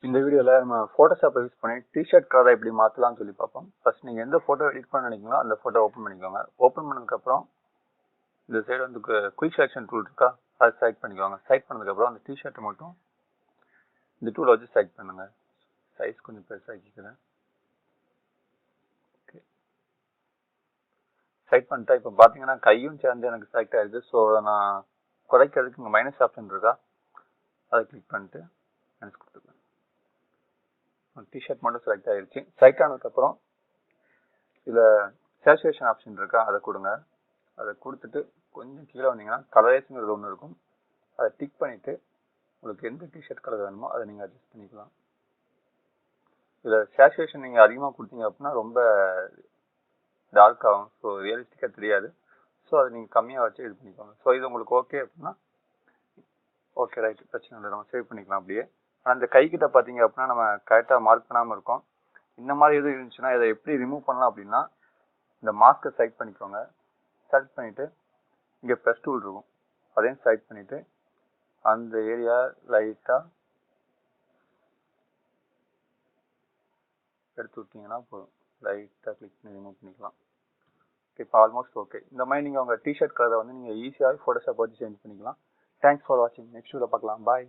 இந்த வீடியோவில் நம்ம ஃபோட்டோஷாப்பை யூஸ் பண்ணி டிஷர்ட் கலரை எப்படி மாற்றலாம்னு சொல்லி பார்ப்போம். ஃபர்ஸ்ட் நீங்கள் எந்த ஃபோட்டோ எடிட் பண்ண நினைக்கிறீங்களோ அந்த ஃபோட்டோ ஓப்பன் பண்ணிக்கோங்க. ஓப்பன் பண்ணதுக்கப்புறம் இந்த சைடு வந்து குயிக் செலெக்ஷன் டூல் இருக்கா, அதை செலக்ட் பண்ணிக்கோங்க. செலக்ட் பண்ணதுக்கப்புறம் அந்த டிஷர்ட்டை மட்டும் இந்த டூலை வச்சு செலக்ட் பண்ணுங்க. சைஸ் கொஞ்சம் பெருசாகிக்கிறேன். ஓகே, செலக்ட் பண்ணிட்டா இப்போ பார்த்தீங்கன்னா கையும் சேர்ந்து எனக்கு செலக்ட் ஆகிடுது. ஸோ நான் குறைக்கிறதுக்கு இங்கே மைனஸ் ஆப்ஷன் இருக்கா, அதை கிளிக் பண்ணிட்டு மைனஸ் கொடுத்துருக்கேன். டிஷர்ட் மட்டும் செலக்ட் ஆகிடுச்சு. செலக்ட் ஆனதுக்கப்புறம் இதில் சேச்சுரேஷன் ஆப்ஷன் இருக்கா, அதை கொடுங்க. அதை கொடுத்துட்டு கொஞ்சம் கீழே வந்தீங்கன்னா கலரேஷனுங்கிறது ஒன்று இருக்கும், அதை டிக் பண்ணிவிட்டு உங்களுக்கு எந்த டிஷர்ட் கலர் வேணுமோ அதை நீங்கள் அட்ஜஸ்ட் பண்ணிக்கலாம். இதில் சேச்சுரேஷன் நீங்கள் அதிகமாக கொடுத்தீங்க அப்படின்னா ரொம்ப டார்க் ஆகும், ஸோ ரியலிஸ்டிக்காக தெரியாது. ஸோ அதை நீங்கள் கம்மியாக வச்சு இது பண்ணிக்கோங்க. ஸோ இது உங்களுக்கு ஓகே அப்படின்னா ஓகே ரைட், பிரச்சனை இல்லை, நம்ம சேவ் பண்ணிக்கலாம் அப்படியே. ஆனால் இந்த கைக்கிட்ட பார்த்தீங்க அப்படின்னா நம்ம கரெக்டாக மார்க் பண்ணாமல் இருக்கோம். இந்த மாதிரி எதுவும் இருந்துச்சுன்னா இதை எப்படி ரிமூவ் பண்ணலாம் அப்படின்னா இந்த மாஸ்க்கை செலக்ட் பண்ணிக்கோங்க. செலக்ட் பண்ணிவிட்டு இங்கே ப்ளஸ் டூல் இருக்கும், அதையும் செலக்ட் பண்ணிவிட்டு அந்த ஏரியா லைட்டாக எடுத்து விட்டிங்கன்னா போதும். லைட்டாக கிளிக் பண்ணி ரிமூவ் பண்ணிக்கலாம். ஓகே, இப்போ ஆல்மோஸ்ட் ஓகே. இந்த மாதிரி நீங்கள் உங்கள் டிஷர்ட் கலரை வந்து நீங்கள் ஈஸியாக ஃபோட்டோஷாப் வச்சு சேஞ்ச் பண்ணிக்கலாம். தேங்க்ஸ் ஃபார் வாட்சிங். நெக்ஸ்ட் வீடியோவில் பார்க்கலாம். பாய்.